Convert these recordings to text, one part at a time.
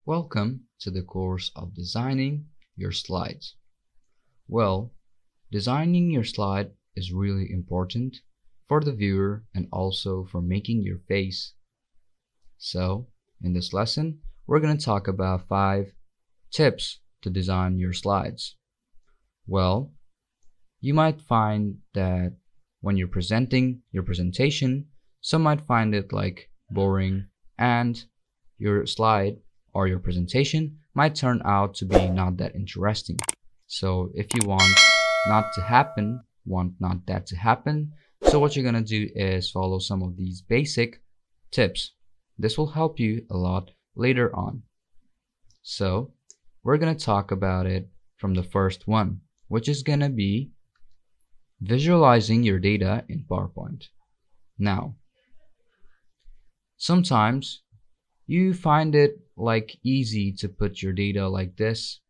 Welcome to the course of designing your slides. Well, designing your slide is really important for the viewer and also for making your face. So, in this lesson, we're going to talk about 5 tips to design your slides. Well, you might find that when you're presenting your presentation, some might find it like boring, and your slide or your presentation might turn out to be not that interesting. So if you want not that to happen, so what you're gonna do is follow some of these basic tips. This will help you a lot later on. So we're gonna talk about it from the first one, which is gonna be visualizing your data in PowerPoint. Now, sometimes you find it like easy to put your data like this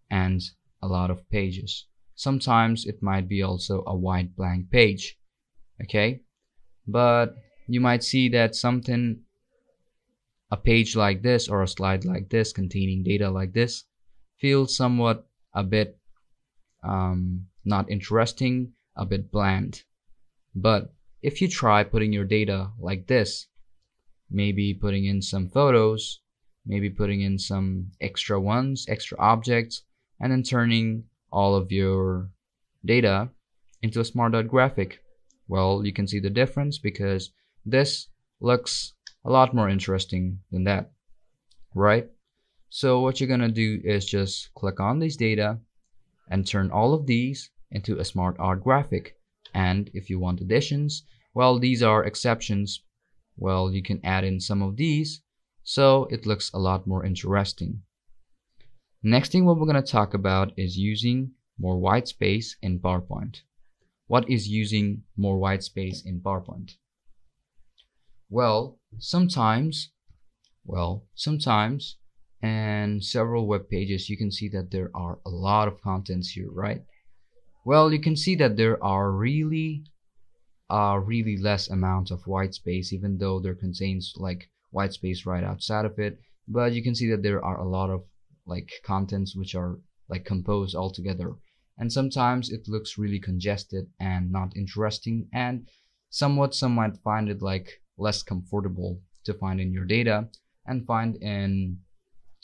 and a lot of pages. Sometimes it might be also a white blank page, okay? But you might see that a page like this or a slide like this containing data like this feels somewhat a bit not interesting, a bit bland. But if you try putting your data like this, maybe putting in some photos, maybe putting in some extra objects, and then turning all of your data into a smart graphic, well, you can see the difference because this looks a lot more interesting than that, right? So what you're gonna do is just click on these data and turn all of these into a smart art graphic. And if you want additions, well, these are exceptions. Well, you can add in some of these so it looks a lot more interesting. Next thing what we're going to talk about is using more white space in PowerPoint. What is using more white space in PowerPoint? Well, sometimes and several web pages you can see that there are a lot of contents here, right? Well, you can see that there are really less amount of white space, even though there contains like white space right outside of it. But you can see that there are a lot of like contents which are like composed all together, and sometimes it looks really congested and not interesting, and some might find it like less comfortable to find in your data and find in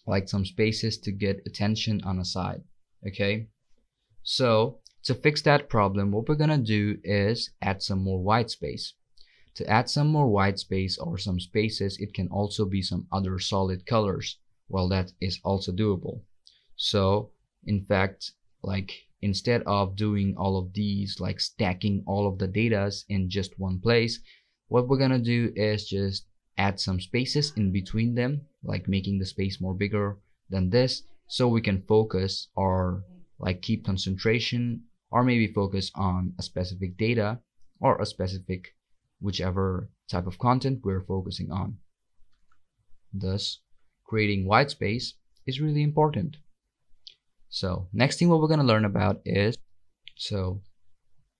like some spaces to get attention on a side. Okay, so to fix that problem, what we're gonna do is add some more white space. To add some more white space or some spaces, it can also be some other solid colors. Well, that is also doable. So in fact, like instead of doing all of these, like stacking all of the datas in just one place, what we're gonna do is just add some spaces in between them, like making the space more bigger than this, so we can focus or like keep concentration, or maybe focus on a specific data or a specific whichever type of content we're focusing on. Thus, creating white space is really important. So next thing what we're going to learn about is, the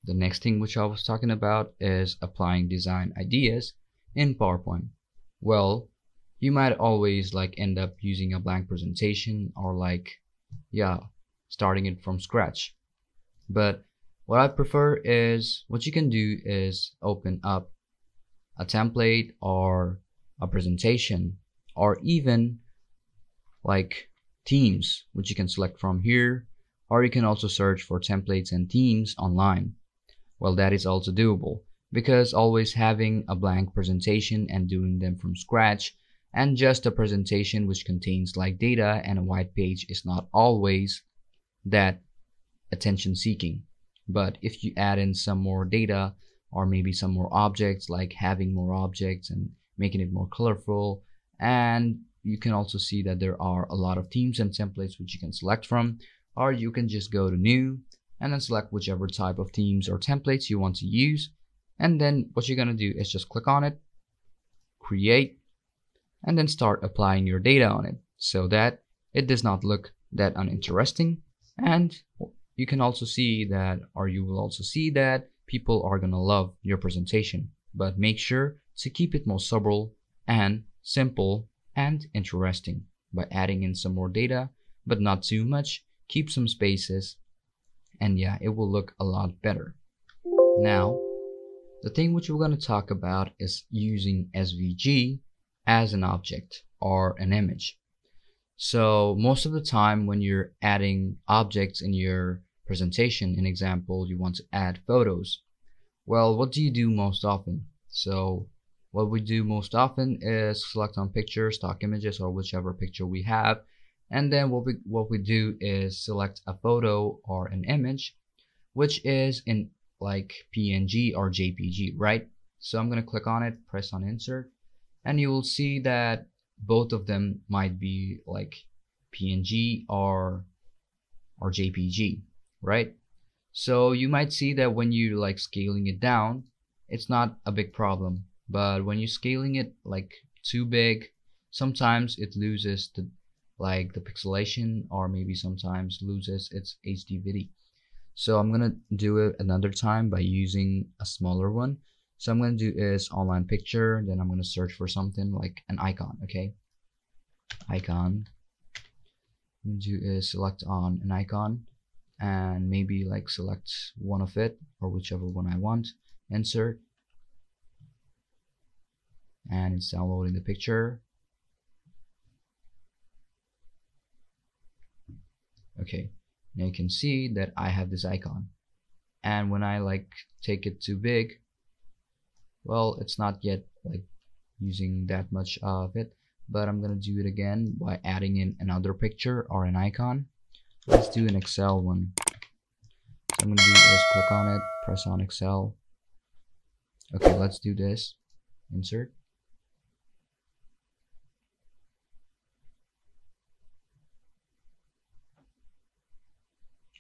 next thing which I was talking about is applying design ideas in PowerPoint. Well, you might always like end up using a blank presentation or like, starting it from scratch. But what I prefer is what you can do is open up a template or a presentation or even like themes, which you can select from here, or you can also search for templates and themes online. Well, that is also doable because always having a blank presentation and doing them from scratch and just a presentation which contains like data and a white page is not always that attention seeking. But if you add in some more data or maybe some more objects, like having more objects and making it more colorful, and you can also see that there are a lot of themes and templates which you can select from, or you can just go to new and then select whichever type of themes or templates you want to use, and then what you're going to do is just click on it, create, and then start applying your data on it so that it does not look that uninteresting. And you can also see that, or you will also see that people are gonna love your presentation, but make sure to keep it more subtle and simple and interesting. by adding in some more data, but not too much. Keep some spaces, and yeah, it will look a lot better. Now, the thing which we're going to talk about is using SVG as an object or an image. So most of the time when you're adding objects in your presentation, in example, you want to add photos. Well, what do you do most often? So what we do most often is select on picture, stock images, or whichever picture we have, and then what we do is select a photo or an image which is in like PNG or JPG, right? So I'm gonna click on it, press on insert, and you will see that both of them might be like PNG or JPG, right? So you might see that when you like scaling it down, it's not a big problem, but when you're scaling it like too big, sometimes it loses the pixelation, or maybe sometimes loses its HDVD. So I'm gonna do it another time by using a smaller one. So I'm gonna do is online picture, then I'm gonna search for something like an icon. Okay, icon. I'm gonna do is select on an icon, and maybe like select one of it or whichever one I want, insert, and it's downloading the picture. Okay, now you can see that I have this icon, and when I like take it too big, well, it's not yet like using that much of it, but I'm gonna do it again by adding in another picture or an icon. Let's do an Excel one. So I'm gonna do is click on it, press on Excel. Okay, let's do this. Insert.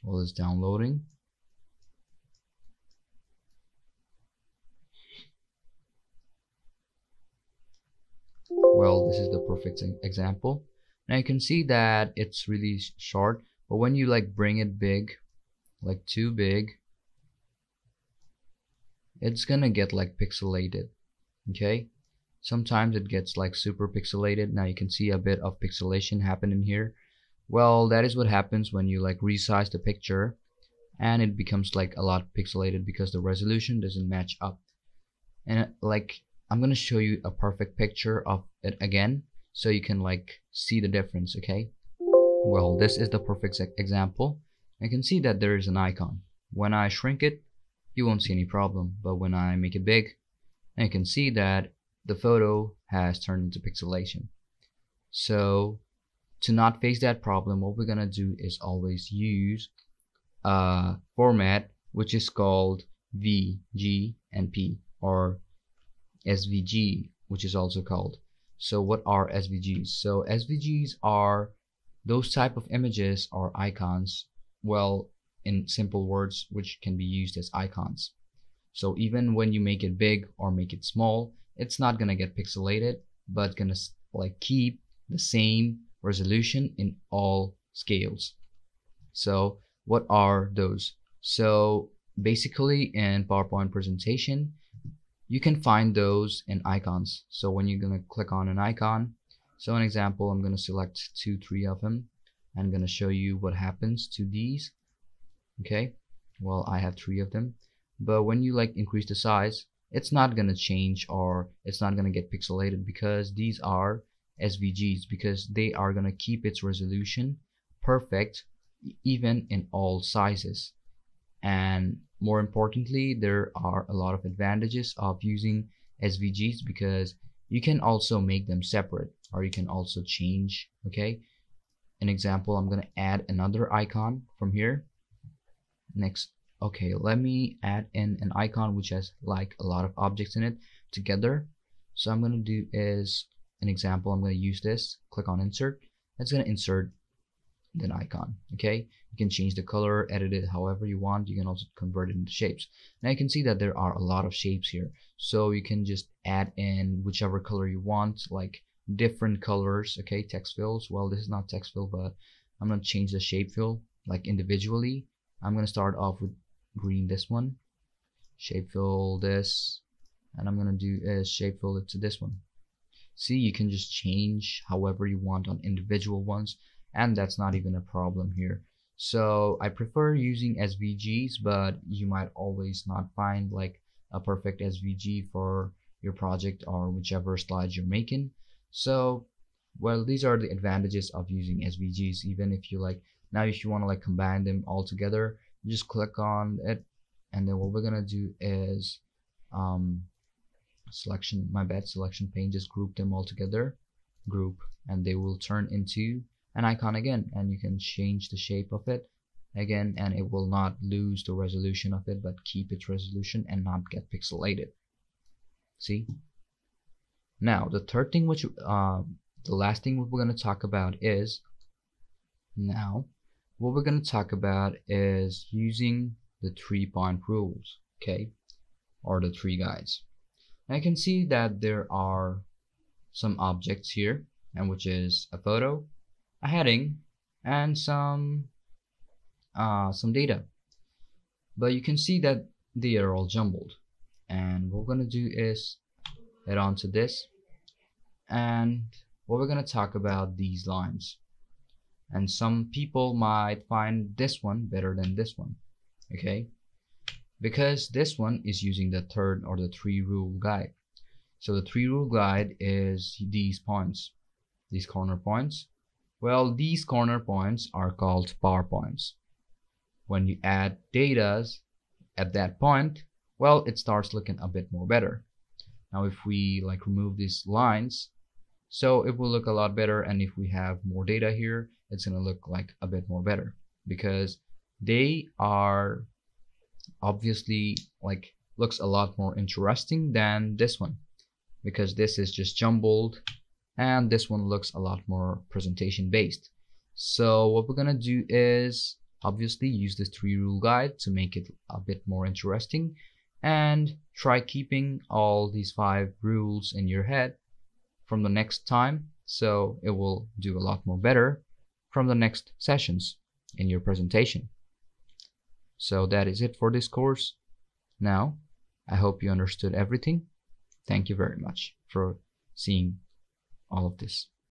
Well, it's downloading. Well, this is the perfect example. Now you can see that it's really short, but when you like bring it big, like too big, it's gonna get like pixelated. Okay, sometimes it gets like super pixelated. Now you can see a bit of pixelation happening here. Well, that is what happens when you like resize the picture and it becomes like a lot pixelated because the resolution doesn't match up. And like I'm gonna show you a perfect picture of it again so you can like see the difference. Okay, well, this is the perfect example. You can see that there is an icon. When I shrink it, you won't see any problem, but when I make it big, you can see that the photo has turned into pixelation. So to not face that problem, what we're gonna do is always use a format which is called VGNP or SVG, which is also called. So what are SVGs? So SVGs are those type of images or icons, well, in simple words, which can be used as icons. So even when you make it big or make it small, it's not gonna get pixelated, but gonna like keep the same resolution in all scales. So what are those? So basically in PowerPoint presentation, you can find those in icons. So when you're gonna click on an icon, so an example, I'm gonna select 2-3 of them. I'm gonna show you what happens to these. Okay, well, I have 3 of them, but when you like increase the size, it's not gonna change or it's not gonna get pixelated because these are SVGs, because they are gonna keep its resolution perfect even in all sizes. And more importantly, there are a lot of advantages of using SVGs because you can also make them separate, or you can also change. Okay, an example, I'm gonna add another icon from here. Next, okay, let me add in an icon which has like a lot of objects in it together. So I'm gonna do is an example, I'm gonna use this, click on insert. That's gonna insert an icon. Okay, you can change the color, edit it however you want. You can also convert it into shapes. Now you can see that there are a lot of shapes here, so you can just add in whichever color you want, like different colors. Okay, text fills, well, this is not text fill, but I'm gonna change the shape fill like individually. I'm gonna start off with green, this one, shape fill this, and I'm gonna do is shape fill it to this one. See, you can just change however you want on individual ones, and that's not even a problem here. So I prefer using SVGs, but you might always not find like a perfect SVG for your project or whichever slides you're making. So, well, these are the advantages of using SVGs. Even if you like, now if you want to like combine them all together, you just click on it, and then what we're gonna do is selection pane, just group them all together, and they will turn into an icon again, and you can change the shape of it again, and it will not lose the resolution of it but keep its resolution and not get pixelated. See, now the third thing, which the last thing we're going to talk about is using the 3-point rules, okay, or the 3 guides. I can see that there are some objects here, and which is a photo, a heading, and some data. But you can see that they are all jumbled. And what we're gonna do is head on to this, and what we're gonna talk about these lines. And some people might find this one better than this one, okay? Because this one is using the 3rd or the 3 rule guide. So the 3 rule guide is these points, these corner points. Well, these corner points are called PowerPoints. When you add data at that point, well, it starts looking a bit more better. Now if we like remove these lines, so it will look a lot better, and if we have more data here, it's gonna look like a bit more better, because they are obviously like looks a lot more interesting than this one, because this is just jumbled and this one looks a lot more presentation based. So what we're gonna do is obviously use this 3 rule guide to make it a bit more interesting, and try keeping all these 5 rules in your head from the next time, so it will do a lot more better from the next sessions in your presentation. So that is it for this course. Now, I hope you understood everything. Thank you very much for seeing all of this.